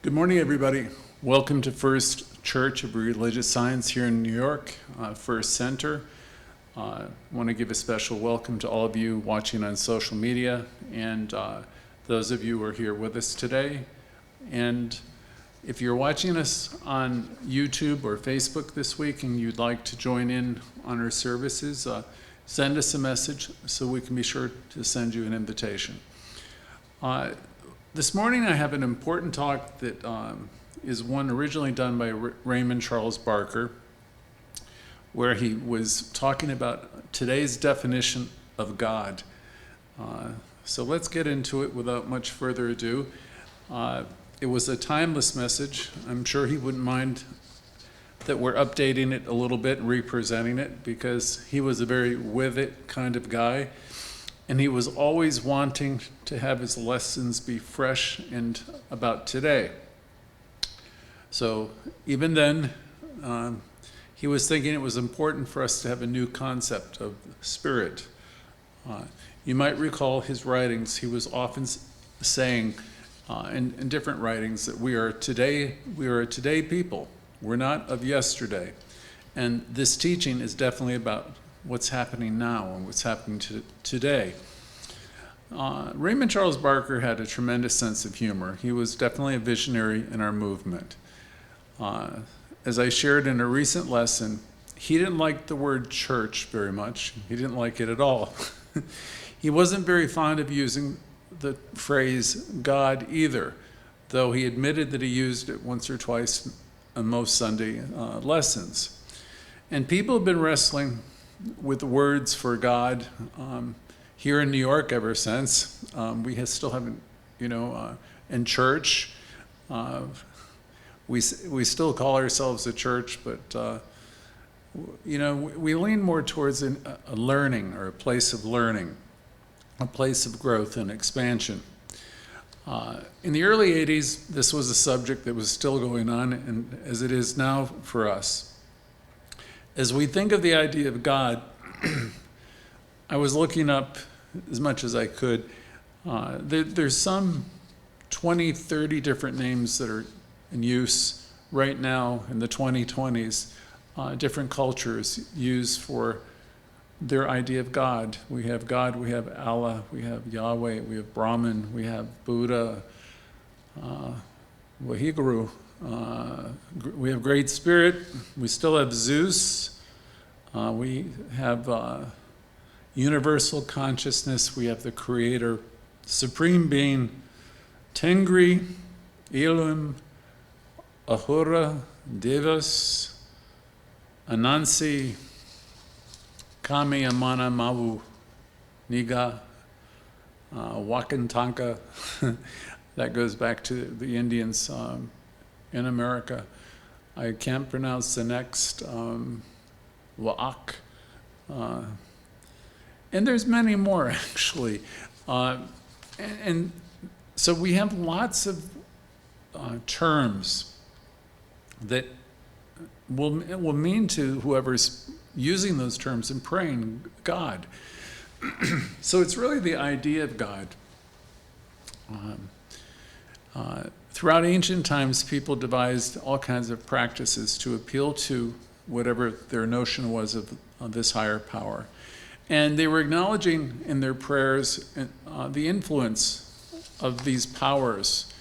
Good morning, everybody. Welcome to First Church of Religious Science here in New York, First Center. I want to give a special welcome to all of you watching on social media and those of you who are here with us today. And if you're watching us on YouTube or Facebook this week and you'd like to join in on our services, send us a message so we can be sure to send you an invitation. This morning I have an important talk that is one originally done by Raymond Charles Barker, where he was talking about today's definition of God. So let's get into it without much further ado. It was a timeless message. I'm sure he wouldn't mind that we're updating it a little bit and representing it, because he was a very with it kind of guy. And he was always wanting to have his lessons be fresh and about today. So even then, he was thinking it was important for us to have a new concept of spirit. You might recall his writings. He was often saying in different writings that we are today people. We're not of yesterday. And this teaching is definitely about what's happening now and what's happening today. Raymond Charles Barker had a tremendous sense of humor. He was definitely a visionary in our movement. As I shared in a recent lesson, he didn't like the word church very much. He didn't like it at all. He wasn't very fond of using the phrase God either, though he admitted that he used it once or twice on most Sunday lessons. And people have been wrestling with words for God here in New York ever since. We still haven't, in church, we still call ourselves a church, but we lean more towards a learning, or a place of learning, a place of growth and expansion. In the early 80s, this was a subject that was still going on, and as it is now for us. As we think of the idea of God, I was looking up as much as I could. There's some 20, 30 different names that are in use right now in the 2020s. Different cultures use for their idea of God. We have God, we have Allah, we have Yahweh, we have Brahman, we have Buddha, Waheguru. We have Great Spirit. We still have Zeus. We have universal consciousness. We have the Creator, Supreme Being, Tengri, Elohim, Ahura, Devas, Anansi, Kami, Amana, Mavu, Niga, Wakantanka. That goes back to the Indians in America. I can't pronounce the next, Wa'ak. And there's many more, actually. And so we have lots of terms that will mean to whoever's using those terms and praying God. So it's really the idea of God. Throughout ancient times, people devised all kinds of practices to appeal to whatever their notion was of this higher power. And they were acknowledging in their prayers the influence of these powers.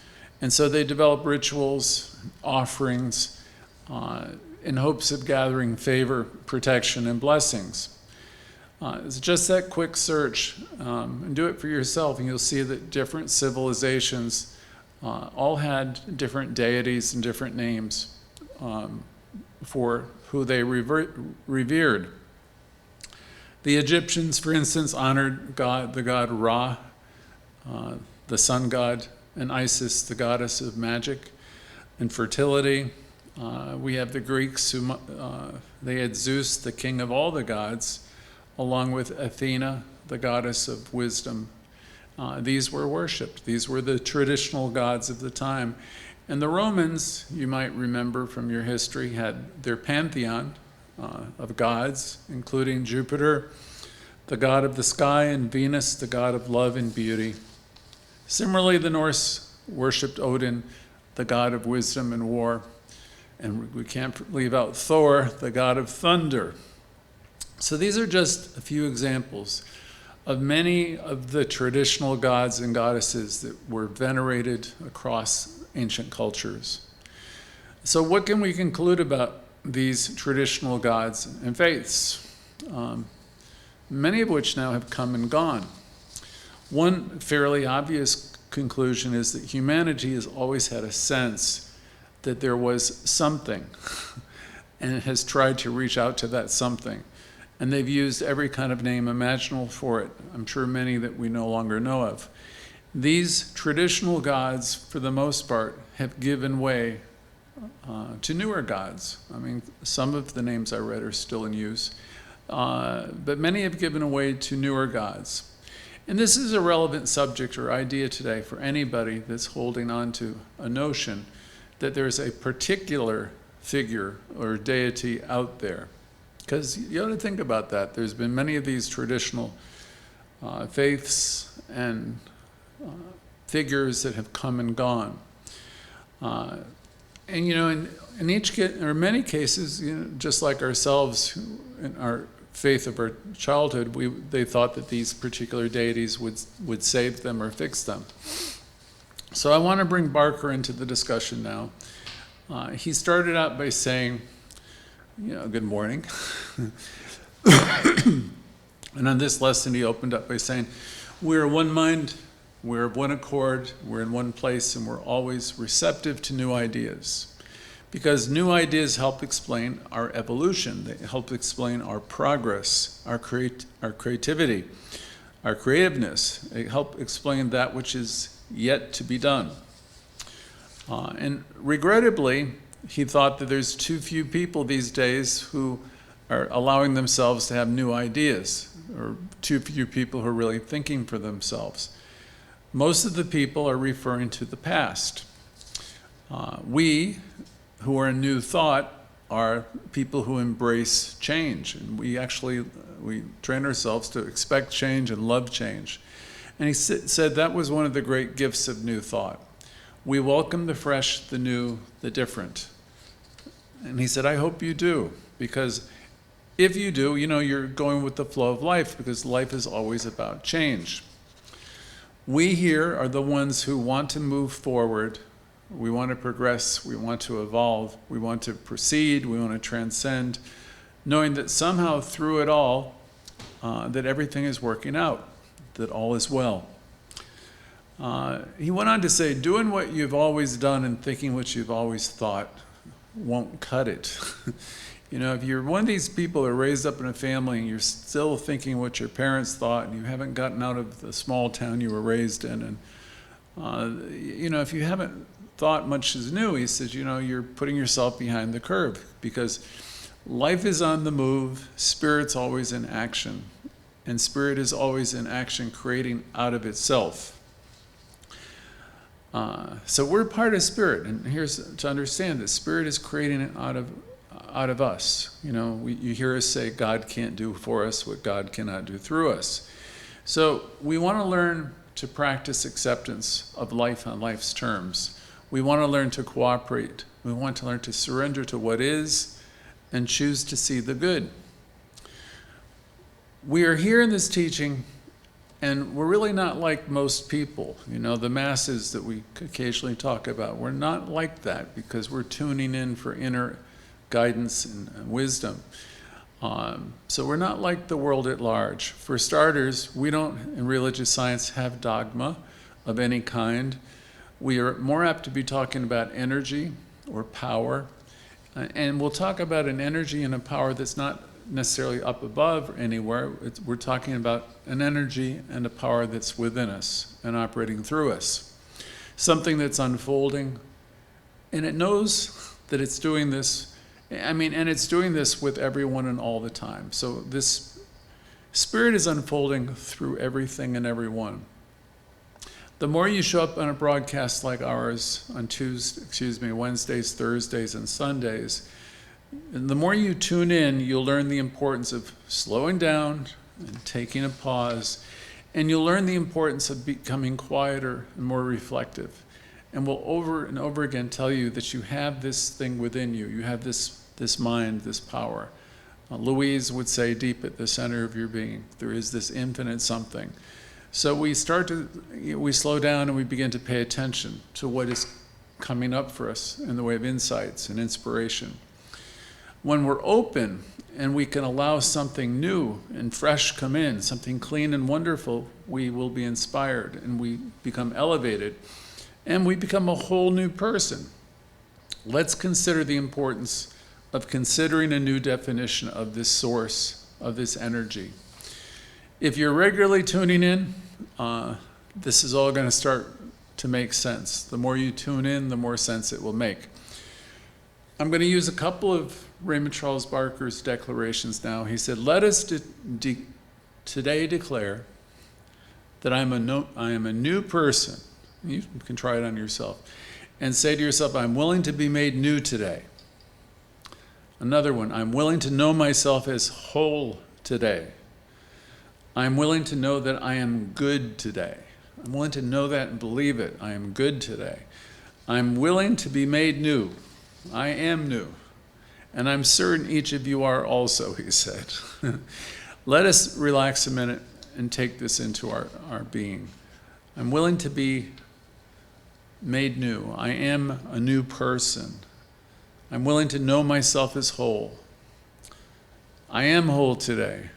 And so they developed rituals, offerings, in hopes of gathering favor, protection, and blessings. It's just that quick search, and do it for yourself, and you'll see that different civilizations all had different deities and different names for who they revered. The Egyptians, for instance, honored the god Ra, the sun god, and Isis, the goddess of magic and fertility. We have the Greeks, who they had Zeus, the king of all the gods, along with Athena, the goddess of wisdom. These were worshipped. These were the traditional gods of the time. And the Romans, you might remember from your history, had their pantheon of gods, including Jupiter, the god of the sky, and Venus, the god of love and beauty. Similarly, the Norse worshipped Odin, the god of wisdom and war. And we can't leave out Thor, the god of thunder. So these are just a few examples of many of the traditional gods and goddesses that were venerated across ancient cultures. So what can we conclude about these traditional gods and faiths? Many of which now have come and gone. One fairly obvious conclusion is that humanity has always had a sense that there was something and has tried to reach out to that something. And they've used every kind of name imaginable for it. I'm sure many that we no longer know of. These traditional gods, for the most part, have given way to newer gods. I mean, some of the names I read are still in use, but many have given way to newer gods. And this is a relevant subject or idea today for anybody that's holding on to a notion that there's a particular figure or deity out there. Because you ought to think about that. There's been many of these traditional faiths and figures that have come and gone. And in each or many cases, just like ourselves, in our faith of our childhood, they thought that these particular deities would save them or fix them. So I want to bring Barker into the discussion now. He started out by saying, good morning. And on this lesson, he opened up by saying, we're one mind, we're of one accord, we're in one place, and we're always receptive to new ideas. Because new ideas help explain our evolution. They help explain our progress, our creativity, our creativeness. They help explain that which is yet to be done. And regrettably, he thought that there's too few people these days who are allowing themselves to have new ideas, or too few people who are really thinking for themselves. Most of the people are referring to the past. We, who are in new thought, are people who embrace change. And we train ourselves to expect change and love change. And he said that was one of the great gifts of new thought. We welcome the fresh, the new, the different. And he said, I hope you do, because if you do, you're going with the flow of life, because life is always about change. We here are the ones who want to move forward. We want to progress. We want to evolve. We want to proceed. We want to transcend, knowing that somehow through it all, that everything is working out, that all is well. He went on to say, doing what you've always done and thinking what you've always thought won't cut it. If you're one of these people that are raised up in a family and you're still thinking what your parents thought and you haven't gotten out of the small town you were raised in, and if you haven't thought much is new, he says, you're putting yourself behind the curve, because life is on the move, spirit's always in action, and spirit is always in action, creating out of itself. So we're part of spirit, and here's to understand that spirit is creating it out of us. You hear us say God can't do for us what God cannot do through us. So we want to learn to practice acceptance of life on life's terms. We want to learn to cooperate. We want to learn to surrender to what is and choose to see the good. We are here in this teaching, and we're really not like most people, the masses that we occasionally talk about. We're not like that because we're tuning in for inner guidance and wisdom. So we're not like the world at large. For starters, we don't, in religious science, have dogma of any kind. We are more apt to be talking about energy or power. And we'll talk about an energy and a power that's not necessarily up above anywhere. We're talking about an energy and a power that's within us and operating through us. Something that's unfolding, and it knows that it's doing this. And it's doing this with everyone and all the time. So this spirit is unfolding through everything and everyone. The more you show up on a broadcast like ours on Wednesdays, Thursdays, and Sundays, and the more you tune in, you'll learn the importance of slowing down and taking a pause, and you'll learn the importance of becoming quieter and more reflective. and will over and over again tell you that you have this thing within you. You have this mind, this power. Louise would say, deep at the center of your being, there is this infinite something. So we slow down and we begin to pay attention to what is coming up for us in the way of insights and inspiration. When we're open and we can allow something new and fresh come in, something clean and wonderful, we will be inspired and we become elevated and we become a whole new person. Let's consider the importance of considering a new definition of this source, of this energy. If you're regularly tuning in, this is all going to start to make sense. The more you tune in, the more sense it will make. I'm going to use a couple of Raymond Charles Barker's declarations now. He said, let us today declare that I am a new person. You can try it on yourself. And say to yourself, I'm willing to be made new today. Another one, I'm willing to know myself as whole today. I'm willing to know that I am good today. I'm willing to know that and believe it. I am good today. I'm willing to be made new. I am new. And I'm certain each of you are also, he said. Let us relax a minute and take this into our being. I'm willing to be made new. I am a new person. I'm willing to know myself as whole. I am whole today.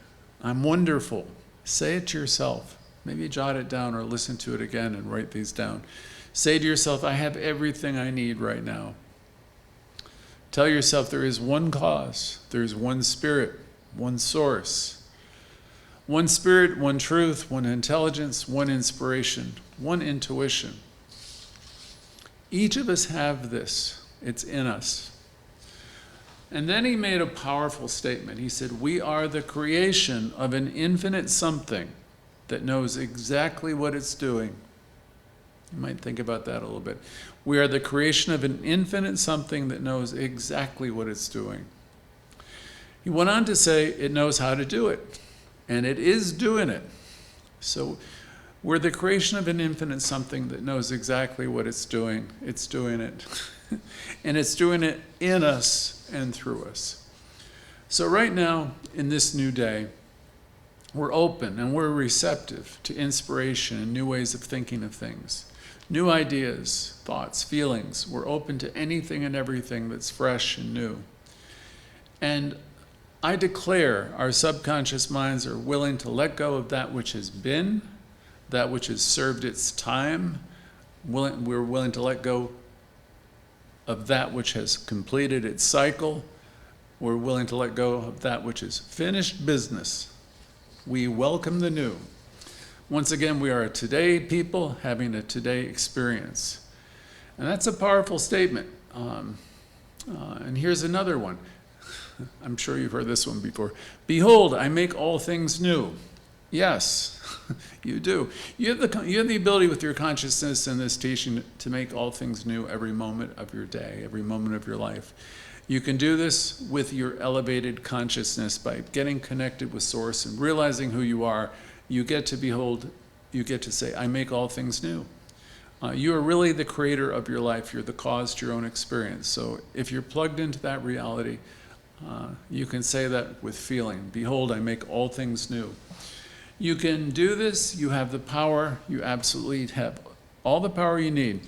I'm wonderful. Say it to yourself. Maybe jot it down or listen to it again and write these down. Say to yourself, I have everything I need right now. Tell yourself there is one cause, there is one spirit, one source. One spirit, one truth, one intelligence, one inspiration, one intuition. Each of us have this. It's in us. And then he made a powerful statement. He said, we are the creation of an infinite something that knows exactly what it's doing. You might think about that a little bit. We are the creation of an infinite something that knows exactly what it's doing. He went on to say it knows how to do it, and it is doing it. So we're the creation of an infinite something that knows exactly what it's doing. It's doing it. And it's doing it in us and through us. So right now, in this new day, we're open and we're receptive to inspiration and new ways of thinking of things. New ideas, thoughts, feelings. We're open to anything and everything that's fresh and new. And I declare our subconscious minds are willing to let go of that which has been, that which has served its time. We're willing to let go of that which has completed its cycle. We're willing to let go of that which is finished business. We welcome the new. Once again, we are a today people having a today experience. And that's a powerful statement. And here's another one. I'm sure you've heard this one before. Behold, I make all things new. Yes, you do. You have the ability with your consciousness and this teaching to make all things new every moment of your day, every moment of your life. You can do this with your elevated consciousness by getting connected with Source and realizing who you are. You get to behold, you get to say, I make all things new. You are really the creator of your life. You're the cause to your own experience. So if you're plugged into that reality, you can say that with feeling. Behold, I make all things new. You can do this. You have the power. You absolutely have all the power you need.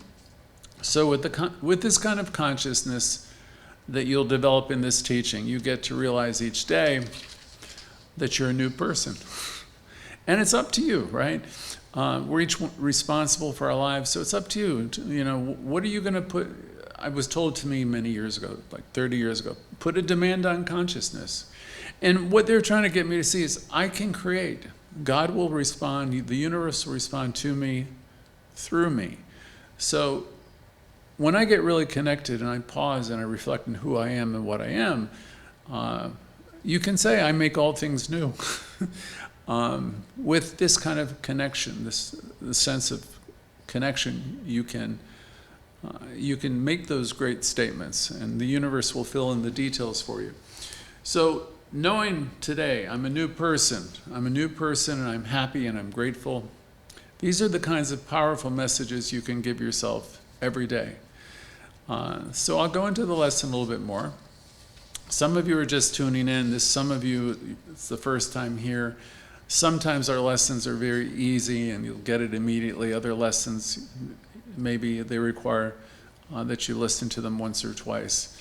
So with this kind of consciousness that you'll develop in this teaching, you get to realize each day that you're a new person. And it's up to you, right? We're each responsible for our lives, so it's up to you. You know, what are you going to put? I was told to me many years ago, like 30 years ago, put a demand on consciousness. And what they're trying to get me to see is I can create. God will respond, the universe will respond to me through me. So when I get really connected and I pause and I reflect on who I am and what I am, you can say I make all things new. With this kind of connection, the sense of connection, you can make those great statements, and the universe will fill in the details for you. So knowing today, I'm a new person and I'm happy and I'm grateful. These are the kinds of powerful messages you can give yourself every day. So I'll go into the lesson a little bit more. Some of you are just tuning in. Some of you, it's the first time here. Sometimes our lessons are very easy and you'll get it immediately. Other lessons, maybe they require that you listen to them once or twice.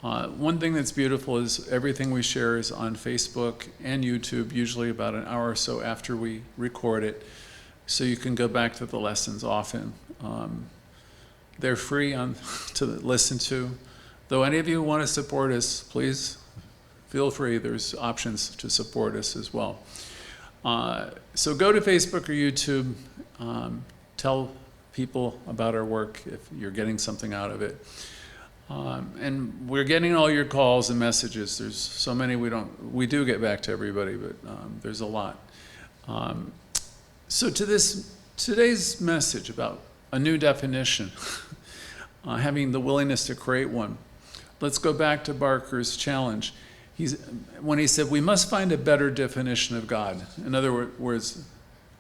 One thing that's beautiful is everything we share is on Facebook and YouTube, usually about an hour or so after we record it, so you can go back to the lessons often. They're free to listen to. Though any of you want to support us, please feel free. There's options to support us as well. So go to Facebook or YouTube. Tell people about our work if you're getting something out of it. And we're getting all your calls and messages. There's so many we do get back to everybody, but there's a lot. So to today's message about a new definition, having the willingness to create one. Let's go back to Barker's challenge. When he said, we must find a better definition of God. In other words,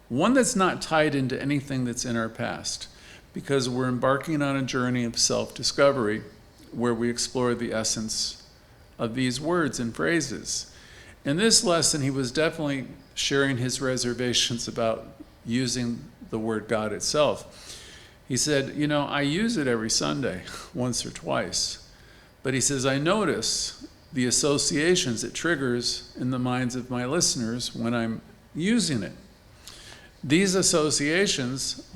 one that's not tied into anything that's in our past, because we're embarking on a journey of self-discovery where we explore the essence of these words and phrases. In this lesson, he was definitely sharing his reservations about using the word God itself. He said, I use it every Sunday, once or twice. But he says, I notice the associations it triggers in the minds of my listeners when I'm using it. These associations,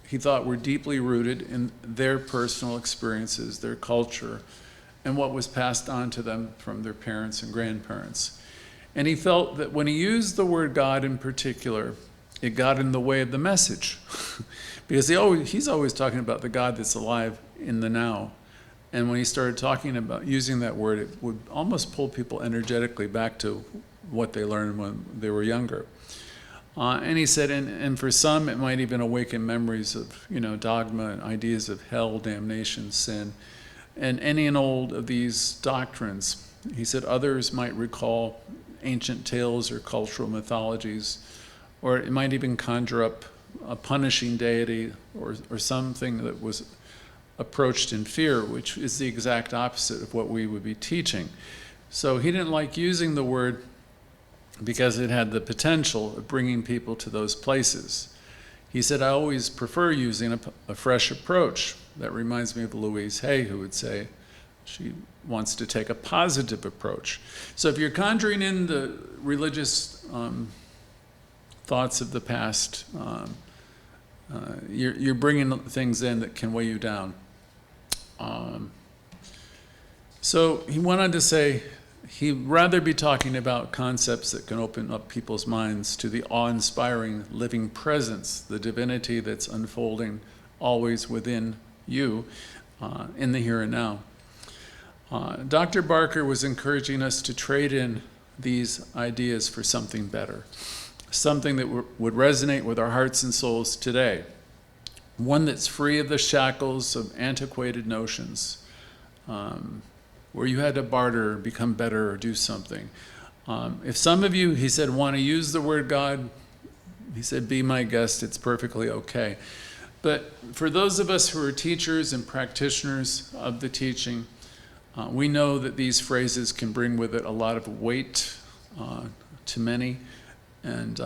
he thought, were deeply rooted in their personal experiences, their culture, and what was passed on to them from their parents and grandparents. And he felt that when he used the word God in particular, it got in the way of the message. Because he's always talking about the God that's alive in the now. And when he started talking about using that word, it would almost pull people energetically back to what they learned when they were younger. And he said, and for some, it might even awaken memories of, dogma and ideas of hell, damnation, sin, and any and old of these doctrines. He said others might recall ancient tales or cultural mythologies, or it might even conjure up a punishing deity or something that was approached in fear, which is the exact opposite of what we would be teaching. So he didn't like using the word because it had the potential of bringing people to those places. He said, I always prefer using a fresh approach. That reminds me of Louise Hay, who would say she wants to take a positive approach. So if you're conjuring in the religious thoughts of the past, you're bringing things in that can weigh you down. So he went on to say he'd rather be talking about concepts that can open up people's minds to the awe-inspiring living presence, the divinity that's unfolding always within you in the here and now. Dr. Barker was encouraging us to trade in these ideas for something better, something that would resonate with our hearts and souls today, one that's free of the shackles of antiquated notions, where you had to barter, become better, or do something. If some of you, he said, want to use the word God, he said, be my guest, it's perfectly okay. But for those of us who are teachers and practitioners of the teaching, we know that these phrases can bring with it a lot of weight to many. And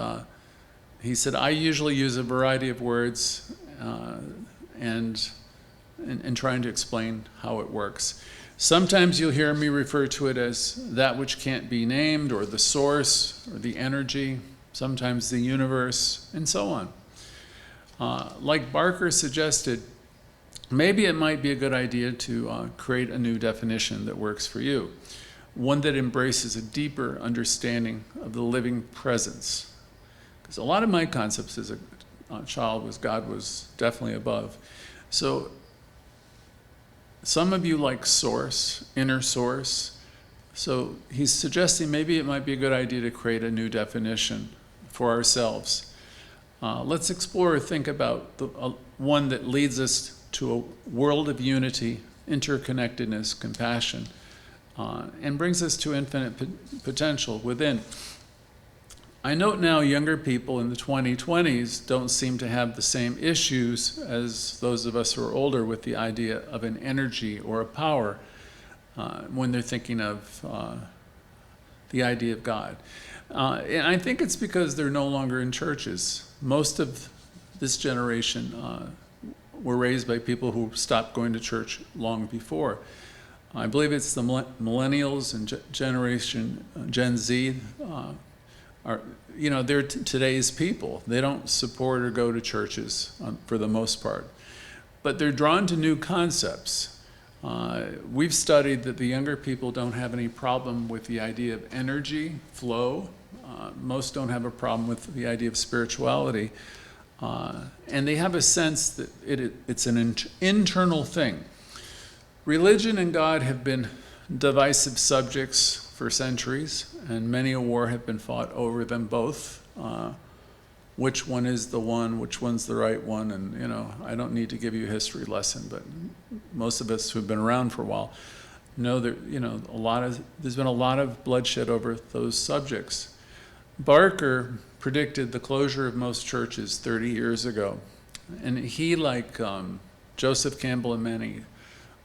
he said, I usually use a variety of words and trying to explain how it works. Sometimes you'll hear me refer to it as that which can't be named, or the source, or the energy, sometimes the universe, and so on. Like Barker suggested, maybe it might be a good idea to create a new definition that works for you, one that embraces a deeper understanding of the living presence. Because a lot of my concepts as a child was God was definitely above. So some of you like source, inner source. So he's suggesting maybe it might be a good idea to create a new definition for ourselves. Let's explore or think about one that leads us to a world of unity, interconnectedness, compassion, and brings us to infinite potential within. I note now younger people in the 2020s don't seem to have the same issues as those of us who are older with the idea of an energy or a power when they're thinking of the idea of God. And I think it's because they're no longer in churches. Most of this generation were raised by people who stopped going to church long before. I believe it's the millennials and generation Gen Z they're today's people. They don't support or go to churches for the most part, but they're drawn to new concepts. We've studied that the younger people don't have any problem with the idea of energy, flow. Most don't have a problem with the idea of spirituality. And they have a sense that it's an internal thing. Religion and God have been divisive subjects for centuries, and many a war have been fought over them both. Which one is the one, which one's the right one, and I don't need to give you a history lesson, but most of us who've been around for a while know that there's been a lot of bloodshed over those subjects. Barker predicted the closure of most churches 30 years ago, and he, like Joseph Campbell and many,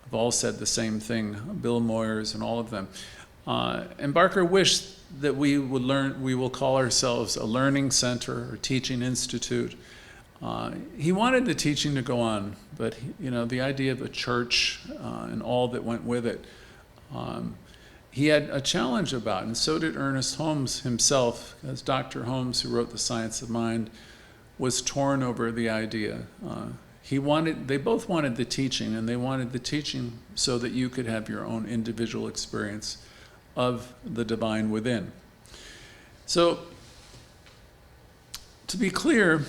have all said the same thing, Bill Moyers and all of them. And Barker wished that we will call ourselves a learning center or teaching institute. He wanted the teaching to go on, but the idea of a church and all that went with it, he had a challenge about, and so did Ernest Holmes himself, as Dr. Holmes, who wrote The Science of Mind, was torn over the idea. They both wanted the teaching, and they wanted the teaching so that you could have your own individual experience of the divine within. So, to be clear,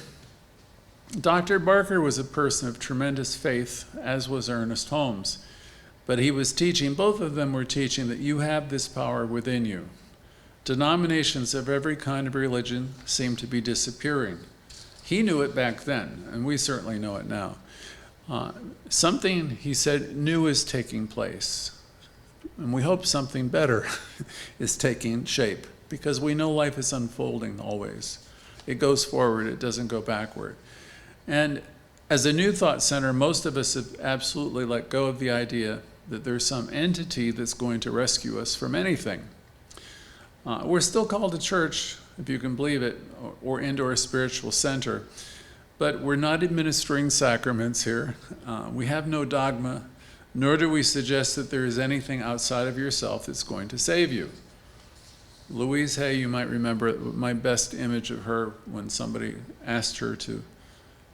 Dr. Barker was a person of tremendous faith, as was Ernest Holmes. But he was teaching, both of them were teaching, that you have this power within you. Denominations of every kind of religion seem to be disappearing. He knew it back then, and we certainly know it now. Something, he said, new is taking place. And we hope something better is taking shape, because we know life is unfolding always. It goes forward, it doesn't go backward. And as a New Thought Center, most of us have absolutely let go of the idea that there's some entity that's going to rescue us from anything. We're still called a church, if you can believe it, or indoor spiritual center, but we're not administering sacraments here. We have no dogma, nor do we suggest that there is anything outside of yourself that's going to save you. Louise Hay, you might remember my best image of her when somebody asked her to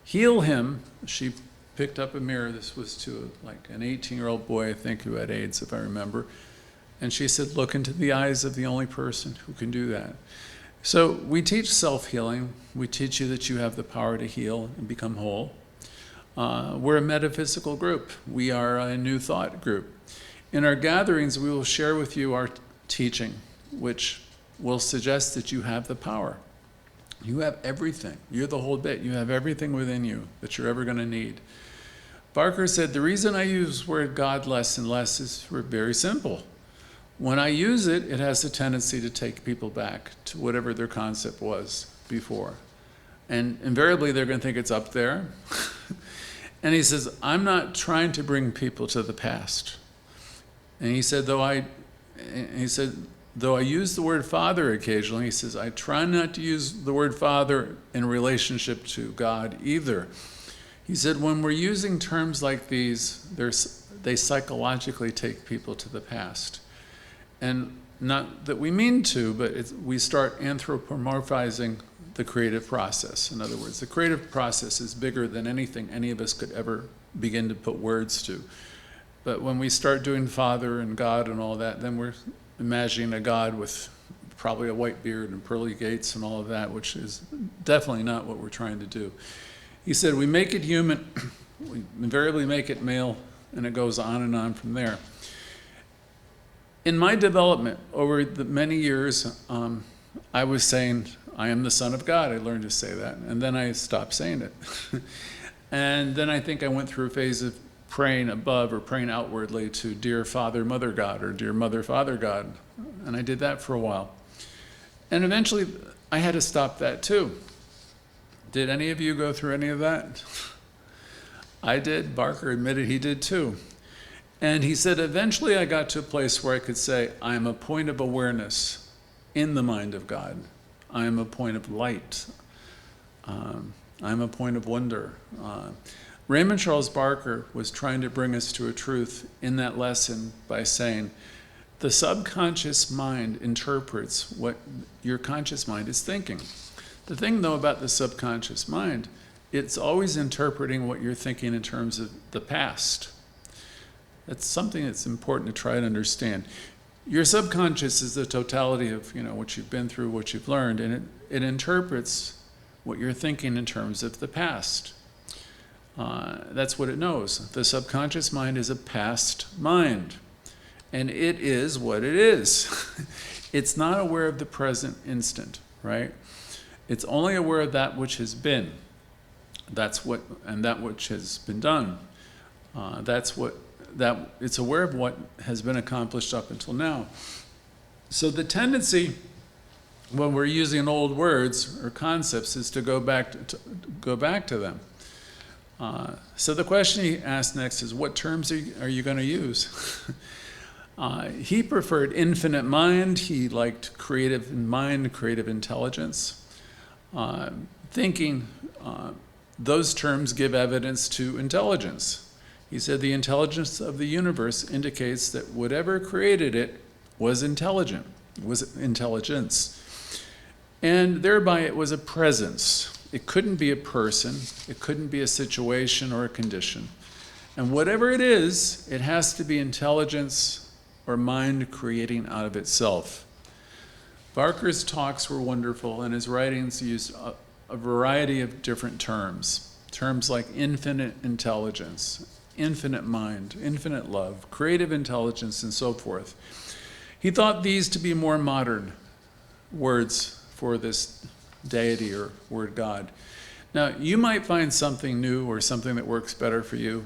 heal him. She picked up a mirror. This was to an 18-year-old boy, I think, who had AIDS, if I remember. And she said, look into the eyes of the only person who can do that. So we teach self-healing. We teach you that you have the power to heal and become whole. We're a metaphysical group. We are a New Thought group. In our gatherings, we will share with you our teaching, which will suggest that you have the power. You have everything. You're the whole bit. You have everything within you that you're ever going to need. Barker said, the reason I use the word God less and less is very simple. When I use it, it has a tendency to take people back to whatever their concept was before. And invariably, they're going to think it's up there. And he says, I'm not trying to bring people to the past. And he said, though I use the word Father occasionally, he says, I try not to use the word Father in relationship to God either. He said, when we're using terms like these, they psychologically take people to the past. And not that we mean to, but we start anthropomorphizing the creative process. In other words, the creative process is bigger than anything any of us could ever begin to put words to. But when we start doing Father and God and all that, then we're imagining a God with probably a white beard and pearly gates and all of that, which is definitely not what we're trying to do. He said, we make it human, we invariably make it male, and it goes on and on from there. In my development over the many years, I was saying, I am the Son of God. I learned to say that, and then I stopped saying it. And then I think I went through a phase of praying above or praying outwardly to Dear Father, Mother God, or Dear Mother, Father God. And I did that for a while. And eventually I had to stop that too. Did any of you go through any of that? I did. Barker admitted he did too. And he said, eventually I got to a place where I could say, I am a point of awareness in the mind of God. I am a point of light. I'm a point of wonder. Raymond Charles Barker was trying to bring us to a truth in that lesson by saying, the subconscious mind interprets what your conscious mind is thinking. The thing, though, about the subconscious mind, it's always interpreting what you're thinking in terms of the past. That's something that's important to try to understand. Your subconscious is the totality of what you've been through, what you've learned, and it interprets what you're thinking in terms of the past. That's what it knows. The subconscious mind is a past mind, and it is what it is. It's not aware of the present instant, right? It's only aware of that which has been. And that which has been done. It's aware of what has been accomplished up until now. So the tendency, when we're using old words or concepts, is to go back to them. So the question he asked next is, what terms are you going to use? He preferred infinite mind. He liked creative mind, creative intelligence. Thinking, those terms give evidence to intelligence. He said the intelligence of the universe indicates that whatever created it was intelligent, was intelligence. And thereby it was a presence. It couldn't be a person, it couldn't be a situation or a condition. And whatever it is, it has to be intelligence or mind creating out of itself. Barker's talks were wonderful, and his writings used a variety of different terms. Terms like infinite intelligence, infinite mind, infinite love, creative intelligence, and so forth. He thought these to be more modern words for this deity or word God. Now, you might find something new or something that works better for you.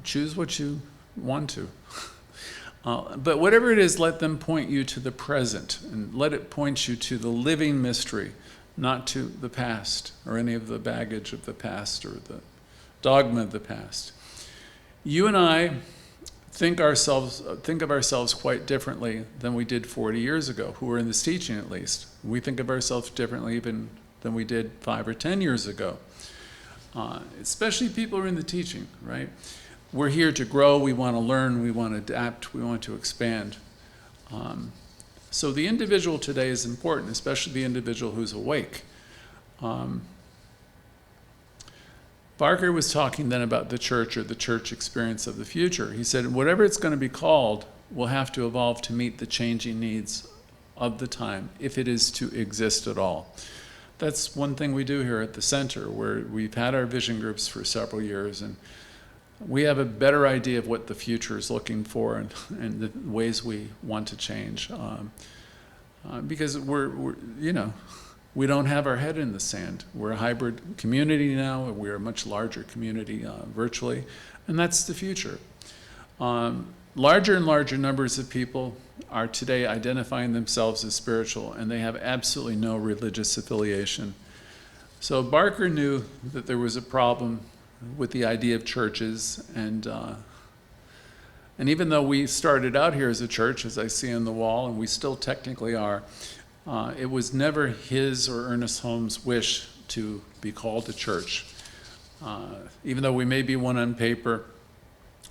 Choose what you want to. But whatever it is, let them point you to the present, and let it point you to the living mystery, not to the past or any of the baggage of the past or the dogma of the past. You and I think of ourselves quite differently than we did 40 years ago, who were in this teaching at least. We think of ourselves differently even than we did 5 or 10 years ago. Especially people who are in the teaching, right? We're here to grow, we want to learn, we want to adapt, we want to expand. So the individual today is important, especially the individual who's awake. Barker was talking then about the church or the church experience of the future. He said, whatever it's going to be called will have to evolve to meet the changing needs of the time, if it is to exist at all. That's one thing we do here at the center, where we've had our vision groups for several years, and we have a better idea of what the future is looking for and the ways we want to change. Because we don't have our head in the sand. We're a hybrid community now. We're a much larger community virtually, and that's the future. Larger and larger numbers of people are today identifying themselves as spiritual, and they have absolutely no religious affiliation. So Barker knew that there was a problem with the idea of churches, and even though we started out here as a church, as I see on the wall, and we still technically are, it was never his or Ernest Holmes' wish to be called a church. Even though we may be one on paper,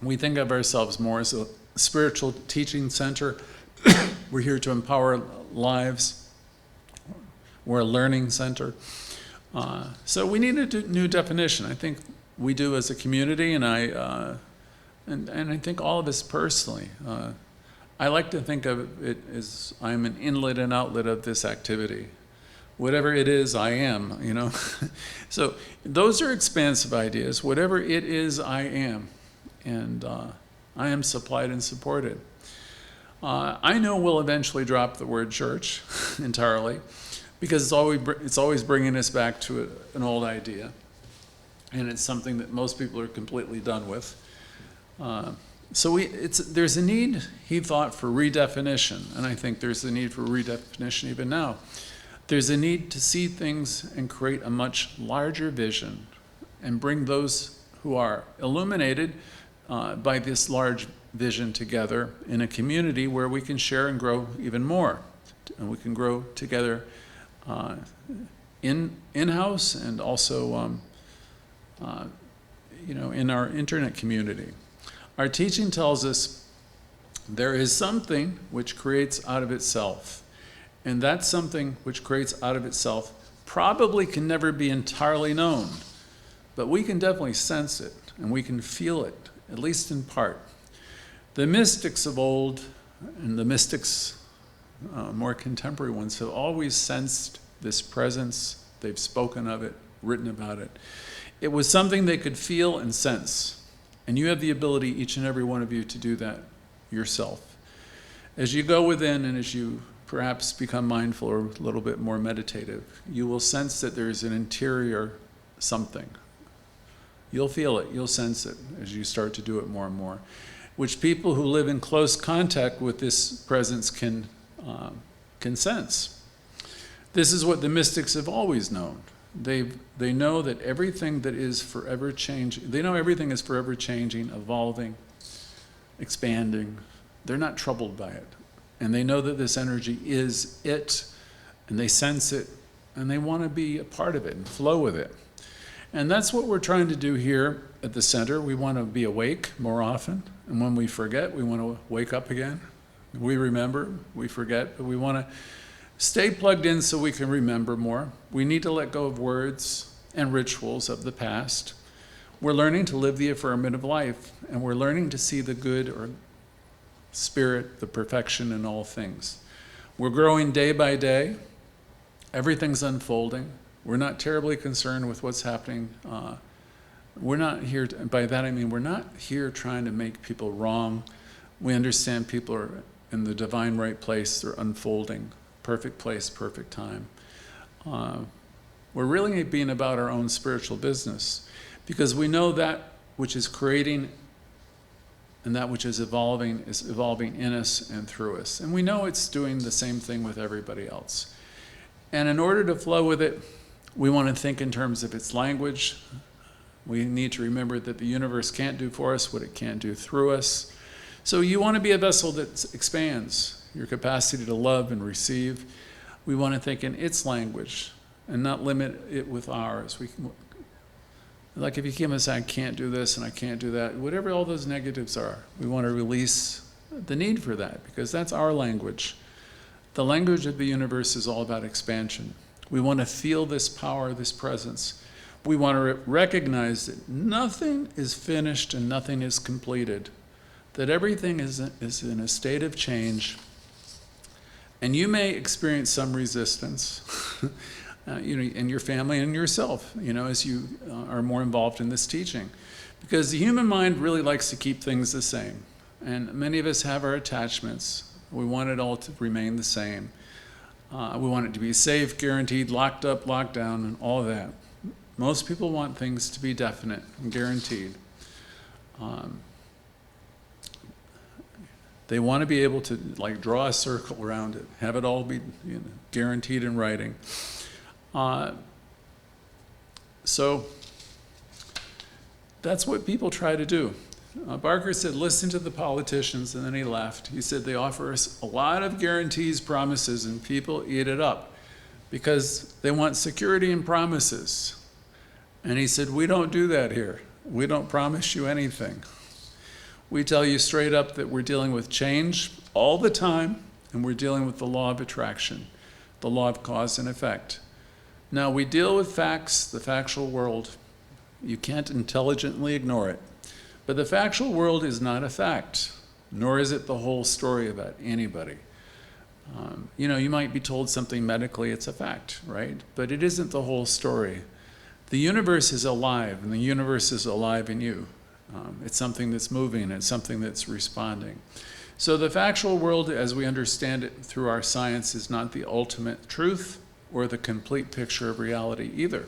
we think of ourselves more as a spiritual teaching center. We're here to empower lives. We're a learning center. So we need a new definition. I think we do as a community, and I think all of us personally. I like to think of it as I'm an inlet and outlet of this activity. Whatever it is, I am, So those are expansive ideas. Whatever it is, I am. And I am supplied and supported. I know we'll eventually drop the word church entirely, because it's always bringing us back to an old idea. And it's something that most people are completely done with. There's a need, he thought, for redefinition, and I think there's a need for redefinition even now. There's a need to see things and create a much larger vision and bring those who are illuminated by this large vision together in a community where we can share and grow even more. And we can grow together in-house and also in our internet community. Our teaching tells us there is something which creates out of itself. And that something which creates out of itself probably can never be entirely known, but we can definitely sense it and we can feel it, at least in part. The mystics of old and the mystics, more contemporary ones, have always sensed this presence. They've spoken of it, written about it. It was something they could feel and sense. And you have the ability, each and every one of you, to do that yourself. As you go within and as you perhaps become mindful or a little bit more meditative, you will sense that there's an interior something. You'll feel it, you'll sense it as you start to do it more and more, which people who live in close contact with this presence can sense. This is what the mystics have always known. They know that everything that is forever changing, they know everything is forever changing, evolving, expanding. They're not troubled by it. And they know that this energy is it, and they sense it, and they want to be a part of it and flow with it. And that's what we're trying to do here at the center. We want to be awake more often, and when we forget, we want to wake up again. We remember, we forget, but we want to stay plugged in so we can remember more. We need to let go of words and rituals of the past. We're learning to live the affirmative life, and we're learning to see the good or spirit, the perfection in all things. We're growing day by day. Everything's unfolding. We're not terribly concerned with what's happening. We're not here, by that I mean we're not here trying to make people wrong. We understand people are in the divine right place. They're unfolding. Perfect place, perfect time. We're really being about our own spiritual business because we know that which is creating and that which is evolving in us and through us. And we know it's doing the same thing with everybody else. And in order to flow with it, we want to think in terms of its language. We need to remember that the universe can't do for us what it can't do through us. So you want to be a vessel that expands your capacity to love and receive. We want to think in its language and not limit it with ours. Like if you came and said, I can't do this and I can't do that, whatever all those negatives are, we want to release the need for that because that's our language. The language of the universe is all about expansion. We want to feel this power, this presence. We want to recognize that nothing is finished and nothing is completed, that everything is in a state of change. And you may experience some resistance, in your family and yourself, as you are more involved in this teaching. Because the human mind really likes to keep things the same. And many of us have our attachments. We want it all to remain the same. We want it to be safe, guaranteed, locked up, locked down, and all of that. Most people want things to be definite and guaranteed. They want to be able to draw a circle around it, have it all be guaranteed in writing. So that's what people try to do. Barker said, listen to the politicians, and then he left. He said they offer us a lot of guarantees, promises, and people eat it up because they want security and promises. And he said, we don't do that here. We don't promise you anything. We tell you straight up that we're dealing with change all the time, and we're dealing with the law of attraction, the law of cause and effect. Now, we deal with facts, the factual world. You can't intelligently ignore it. But the factual world is not a fact, nor is it the whole story about anybody. You might be told something medically, it's a fact, right? But it isn't the whole story. The universe is alive, and the universe is alive in you. It's something that's moving, it's something that's responding. So the factual world, as we understand it through our science, is not the ultimate truth or the complete picture of reality either.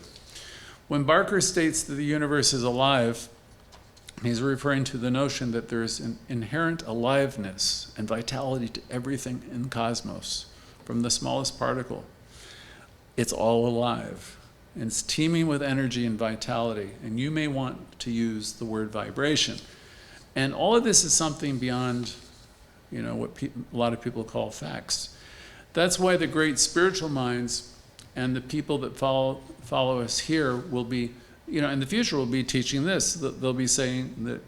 When Barker states that the universe is alive, He's referring to the notion that there's an inherent aliveness and vitality to everything in the cosmos, from the smallest particle. It's all alive. And it's teeming with energy and vitality. And you may want to use the word vibration. And all of this is something beyond, what a lot of people call facts. That's why the great spiritual minds and the people that follow us here will be, in the future will be teaching this. They'll be saying that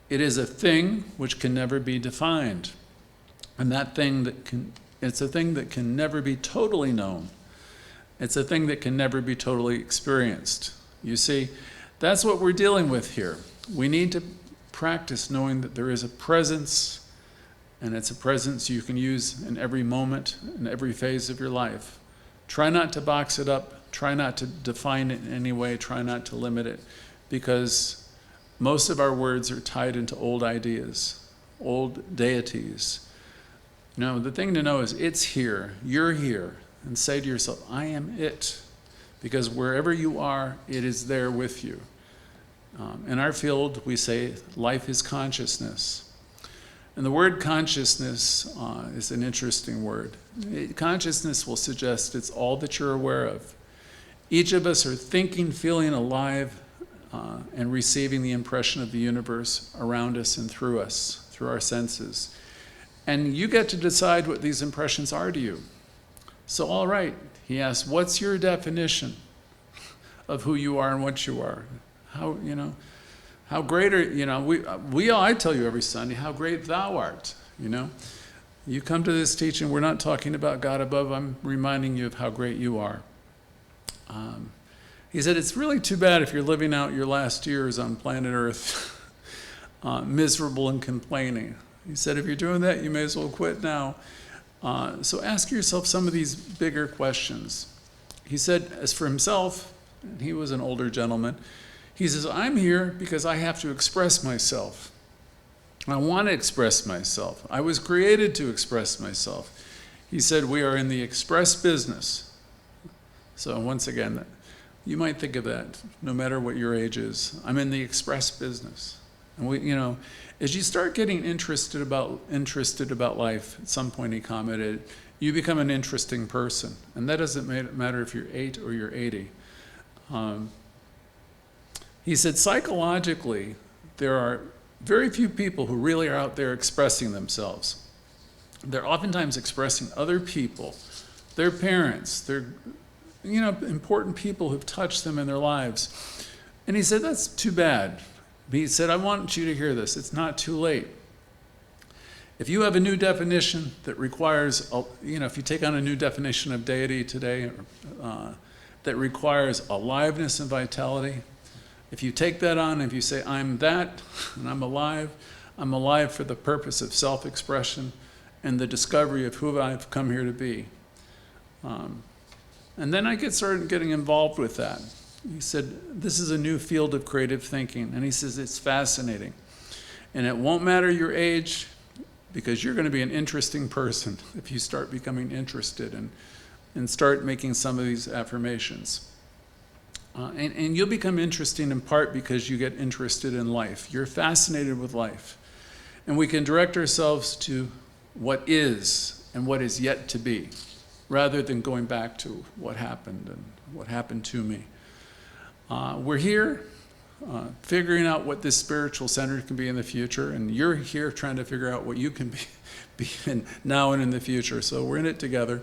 it is a thing which can never be defined. And that thing it's a thing that can never be totally known. It's a thing that can never be totally experienced. You see, that's what we're dealing with here. We need to practice knowing that there is a presence, and it's a presence you can use in every moment, in every phase of your life. Try not to box it up. Try not to define it in any way. Try not to limit it, because most of our words are tied into old ideas, old deities. The thing to know is it's here, you're here, and say to yourself, I am it, because wherever you are, it is there with you. In our field, we say life is consciousness. And the word consciousness is an interesting word. Consciousness will suggest it's all that you're aware of. Each of us are thinking, feeling alive, and receiving the impression of the universe around us and through us, through our senses. And you get to decide what these impressions are to you. So, all right, he asks, what's your definition of who you are and what you are? How great are, I tell you every Sunday, how great thou art, You come to this teaching, we're not talking about God above, I'm reminding you of how great you are. He said, it's really too bad if you're living out your last years on planet Earth miserable and complaining. He said, if you're doing that, you may as well quit now. So ask yourself some of these bigger questions. He said, as for himself, and he was an older gentleman, he says, I'm here because I have to express myself. I want to express myself. I was created to express myself. He said, we are in the express business. So once again, you might think of that, no matter what your age is. I'm in the express business. And as you start getting interested about life, at some point he commented, you become an interesting person. And that doesn't matter if you're 8 or you're 80. He said, psychologically, there are very few people who really are out there expressing themselves. They're oftentimes expressing other people, their parents, their important people who've touched them in their lives. And he said, that's too bad. He said, I want you to hear this. It's not too late. If you have a new definition that requires, if you take on a new definition of deity today that requires aliveness and vitality, if you take that on, if you say, I'm that, and I'm alive for the purpose of self-expression and the discovery of who I've come here to be. And then I started getting involved with that. He said, this is a new field of creative thinking. And he says, it's fascinating. And it won't matter your age, because you're going to be an interesting person if you start becoming interested and start making some of these affirmations. And you'll become interesting in part because you get interested in life. You're fascinated with life. And we can direct ourselves to what is and what is yet to be, rather than going back to what happened and what happened to me. We're here figuring out what this spiritual center can be in the future, and you're here trying to figure out what you can be in now and in the future. So we're in it together.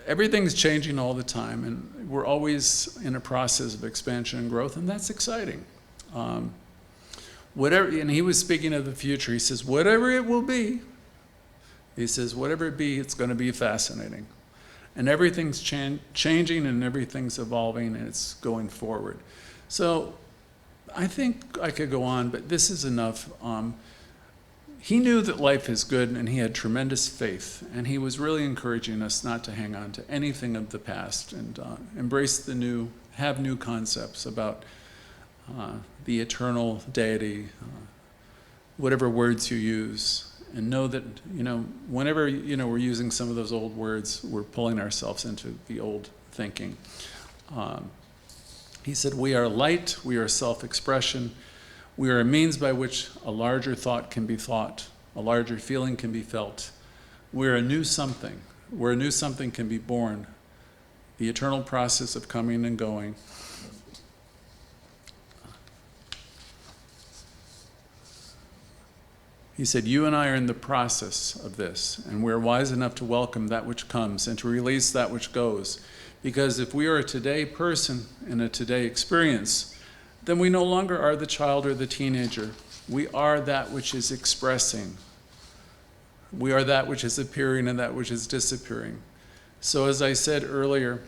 Everything's changing all the time, and we're always in a process of expansion and growth, and that's exciting. And he was speaking of the future. He says, whatever it will be, he says, whatever it be, it's going to be fascinating. And everything's changing and everything's evolving and it's going forward. So I think I could go on, but this is enough. He knew that life is good and he had tremendous faith. And he was really encouraging us not to hang on to anything of the past and embrace the new, have new concepts about the eternal deity, whatever words you use. And know that, whenever, we're using some of those old words, we're pulling ourselves into the old thinking. He said, we are light, we are self-expression, we are a means by which a larger thought can be thought, a larger feeling can be felt. We're a new something, where a new something can be born, the eternal process of coming and going. He said, you and I are in the process of this, and we're wise enough to welcome that which comes and to release that which goes. Because if we are a today person and a today experience, then we no longer are the child or the teenager. We are that which is expressing. We are that which is appearing and that which is disappearing. So as I said earlier,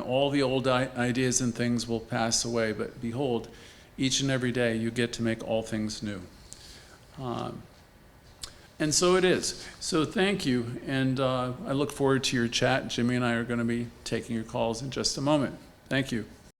all the old ideas and things will pass away, but behold, each and every day you get to make all things new. And so it is. So thank you, and I look forward to your chat. Jimmy and I are going to be taking your calls in just a moment. Thank you.